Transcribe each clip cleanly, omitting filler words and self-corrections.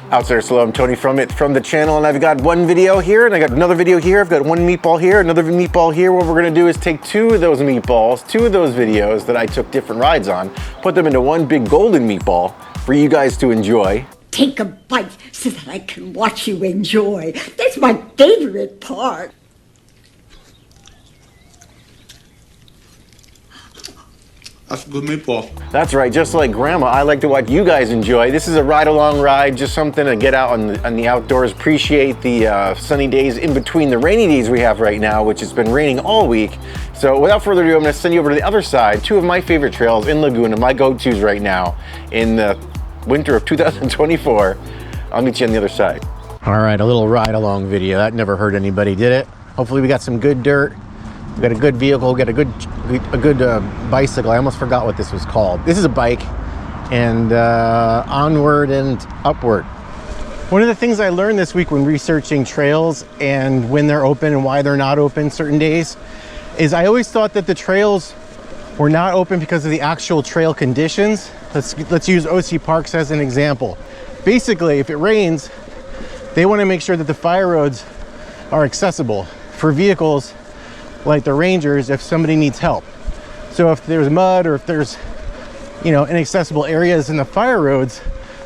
Outsider Slow, I'm Tony from the channel, and I've got one video here, and I got another video here. I've got one meatball here, another meatball here. What we're gonna do is take two of those meatballs, two of those videos that I took different rides on, put them into one big golden meatball for you guys to enjoy. Take a bite so that I can watch you enjoy. That's my favorite part. That's a good meatball. That's right, just like Grandma, I like to watch you guys enjoy. This is a ride-along ride, just something to get out on the outdoors, appreciate the sunny days in between the rainy days we have right now, which has been raining all week. So without further ado, I'm gonna send you over to the other side, two of my favorite trails in Laguna, my go-tos right now in the winter of 2024. I'll meet you on the other side. All right, a little ride-along video. That never hurt anybody, did it? Hopefully we got some good dirt. We got a good vehicle, got a good bicycle. I almost forgot what this was called. This is a bike, and onward and upward. One of the things I learned this week when researching trails and when they're open and why they're not open certain days is I always thought that the trails were not open because of the actual trail conditions. Let's use OC Parks as an example. Basically, if it rains, they want to make sure that the fire roads are accessible for vehicles like the rangers if somebody needs help. So if there's mud or if there's, you know, inaccessible areas in the fire roads,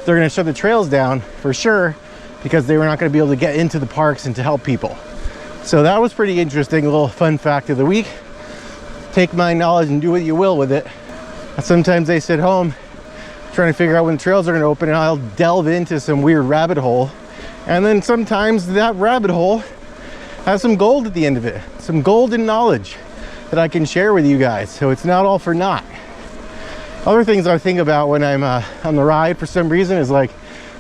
they're going to shut the trails down for sure because they were not going to be able to get into the parks and to help people. So that was pretty interesting, a little fun fact of the week. Take my knowledge and do what you will with it. Sometimes I sit home trying to figure out when the trails are going to open, and I'll delve into some weird rabbit hole, and then sometimes that rabbit hole has some gold at the end of it, some golden knowledge that I can share with you guys. So it's not all for naught. Other things I think about when I'm on the ride for some reason is like,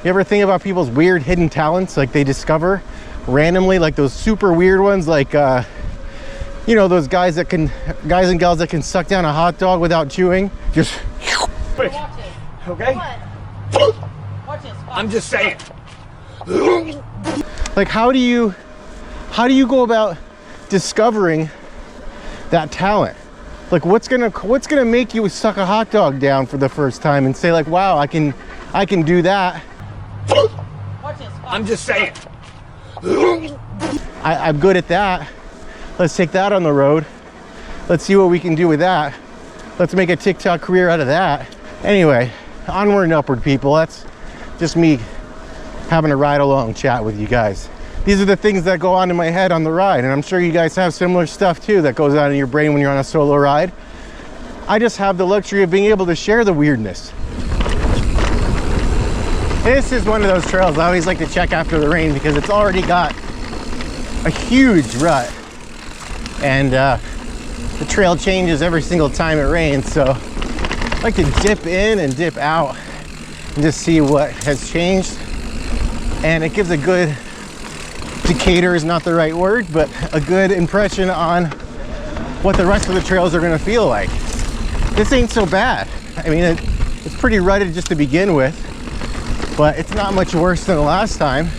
you ever think about people's weird hidden talents like they discover randomly, like those super weird ones, like you know, those guys and gals that can suck down a hot dog without chewing, just Watch it. okay. Watch this. I'm just saying. Like, how do you go about discovering that talent? Like, what's gonna make you suck a hot dog down for the first time and say like, wow, I can do that? Watch this. I'm just saying. I'm good at that. Let's take that on the road. Let's see what we can do with that. Let's make a TikTok career out of that. Anyway, onward and upward, people. That's just me having a ride along chat with you guys. These are the things that go on in my head on the ride, and I'm sure you guys have similar stuff too that goes on in your brain when you're on a solo ride. I just have the luxury of being able to share the weirdness. This is one of those trails I always like to check after the rain because it's already got a huge rut, and the trail changes every single time it rains, so I like to dip in and dip out and just see what has changed. And it gives a good indicator, is not the right word, but a good impression on what the rest of the trails are going to feel like. This ain't so bad. I mean, it's pretty rutted just to begin with, but it's not much worse than the last time.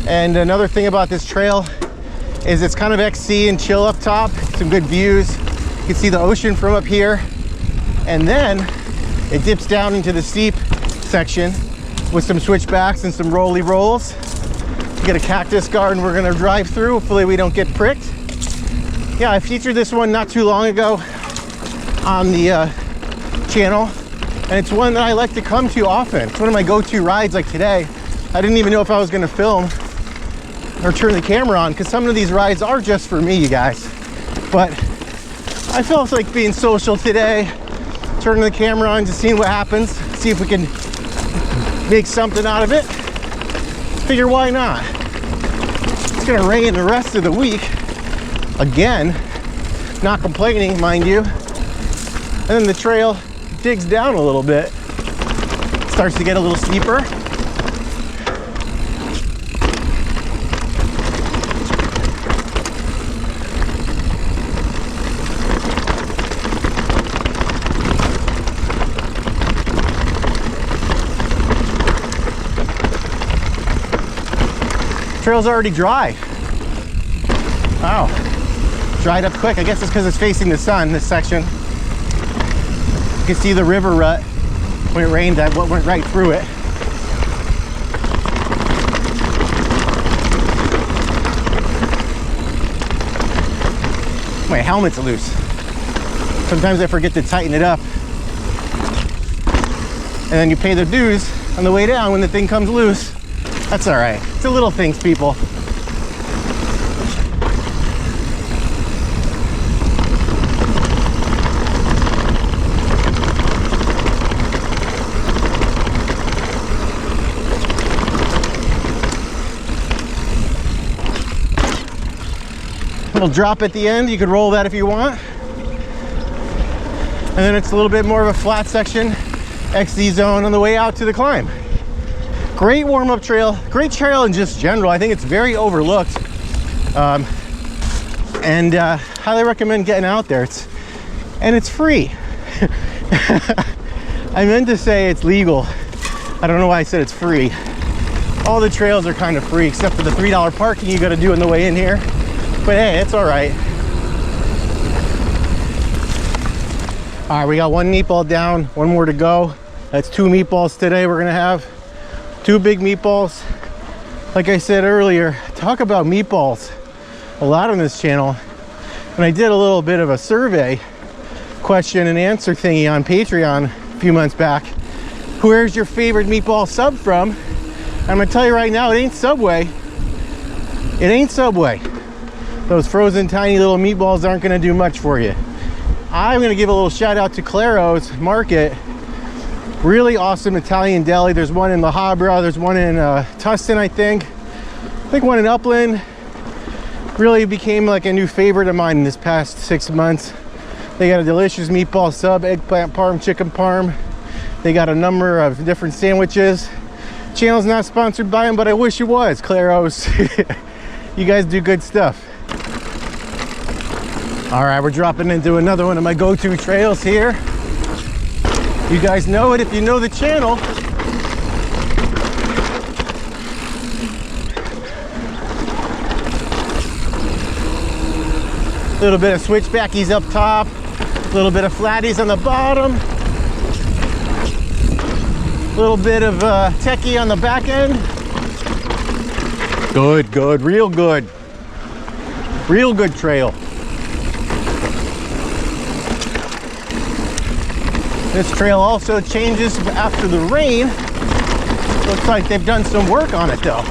And another thing about this trail is it's kind of XC and chill up top, some good views. You can see the ocean from up here, and then it dips down into the steep section with some switchbacks and some rolly rolls. We got a cactus garden we're gonna drive through. Hopefully we don't get pricked. Yeah, I featured this one not too long ago on the channel, and it's one that I like to come to often. It's one of my go-to rides. Like today, I didn't even know if I was gonna film or turn the camera on because some of these rides are just for me, you guys. But I felt like being social today, turning the camera on, just seeing what happens, see if we can make something out of it. Figure why not? It's gonna rain the rest of the week again, not complaining, mind you. And then the trail digs down a little bit, starts to get a little steeper. Trail's already dry. Wow, dried up quick. I guess it's because it's facing the sun, this section. You can see the river rut when it rained, that went right through it. helmet's loose. Sometimes I forget to tighten it up. And then you pay the dues on the way down when the thing comes loose. That's all right. It's the little things, people. Little drop at the end. You could roll that if you want. And then it's a little bit more of a flat section, XD zone on the way out to the climb. Great warm-up trail, great trail in just general. I think it's very overlooked. And highly recommend getting out there. It's free. I meant to say it's legal. I don't know why I said it's free. All the trails are kind of free except for the $3 parking you got to do on the way in here. But hey, it's all right. All right, we got one meatball down, one more to go. That's 2 meatballs today we're gonna have. 2 big meatballs. Like I said earlier, talk about meatballs a lot on this channel. And I did a little bit of a survey question and answer thingy on Patreon a few months back. Where's your favorite meatball sub from? I'm gonna tell you right now, it ain't Subway. It ain't Subway. Those frozen tiny little meatballs aren't gonna do much for you. I'm gonna give a little shout out to Claro's Market. Really awesome Italian deli. There's one in La Habra, there's one in Tustin, I think one in Upland. Really became like a new favorite of mine in this past 6 months. They got a delicious meatball sub, eggplant parm, chicken parm. They got a number of different sandwiches. Channel's not sponsored by them, but I wish it was. Claro's. You guys do good stuff. All right, we're dropping into another one of my go-to trails here. You guys know it if you know the channel. A little bit of switchbackies up top, a little bit of flatties on the bottom, a little bit of techie on the back end. Good, good, real good. Real good trail. This trail also changes after the rain. Looks like they've done some work on it though.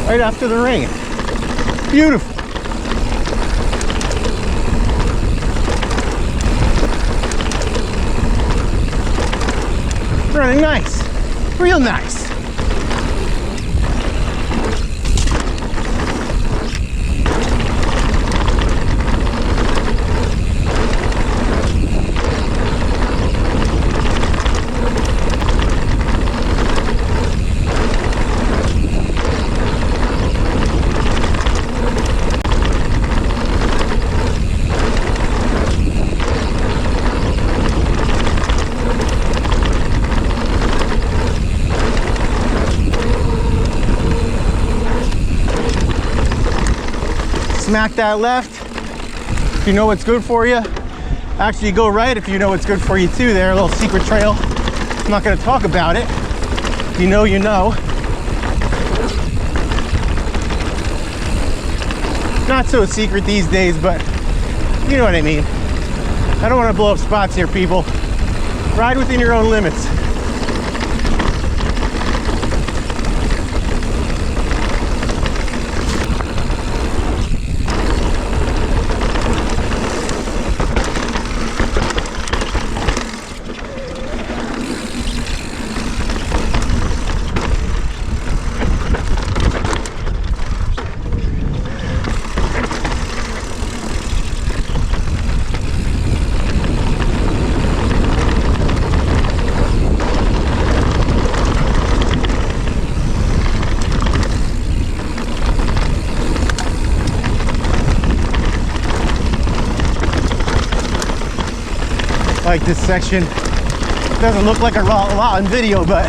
Right after the rain. Beautiful. Running nice. Real nice. Smack that left if you know what's good for you. Actually, you go right if you know what's good for you too. There, a little secret trail. I'm not going to talk about it. You know, you know. Not so secret these days, but you know what I mean. I don't want to blow up spots here, people. Ride within your own limits. Like this section. Doesn't look like a lot on video, but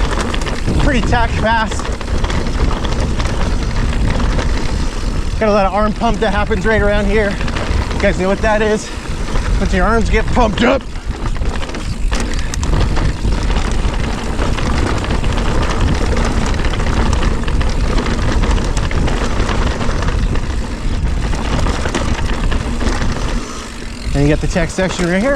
pretty tack fast. Got a lot of arm pump that happens right around here. You guys know what that is? Once your arms get pumped up. you got the tech section right here.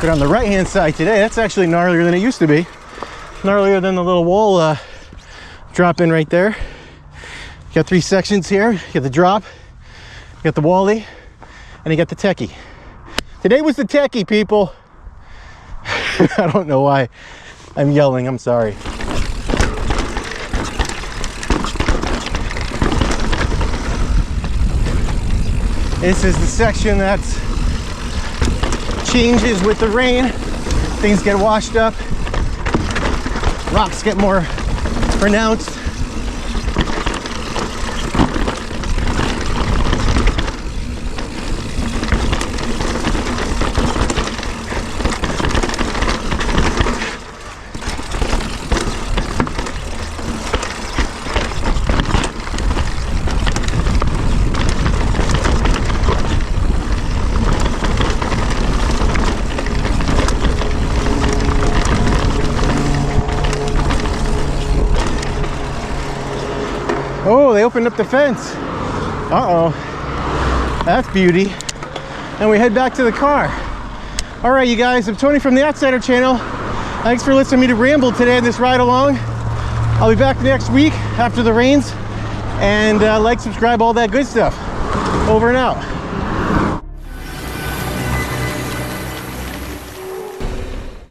But on the right hand side today, that's actually gnarlier than it used to be. Gnarlier than the little wall drop in right there. You got 3 sections here. You got the drop, you got the wally, and you got the techie. Today was the techie, people. I don't know why I'm yelling, I'm sorry. This is the section that changes with the rain. Things get washed up. Rocks get more pronounced. Oh, they opened up the fence. Uh-oh. That's beauty. And we head back to the car. All right, you guys, I'm Tony from the Outsider channel. Thanks for listening to me to ramble today on this ride along. I'll be back next week after the rains. And like, subscribe, all that good stuff. Over and out.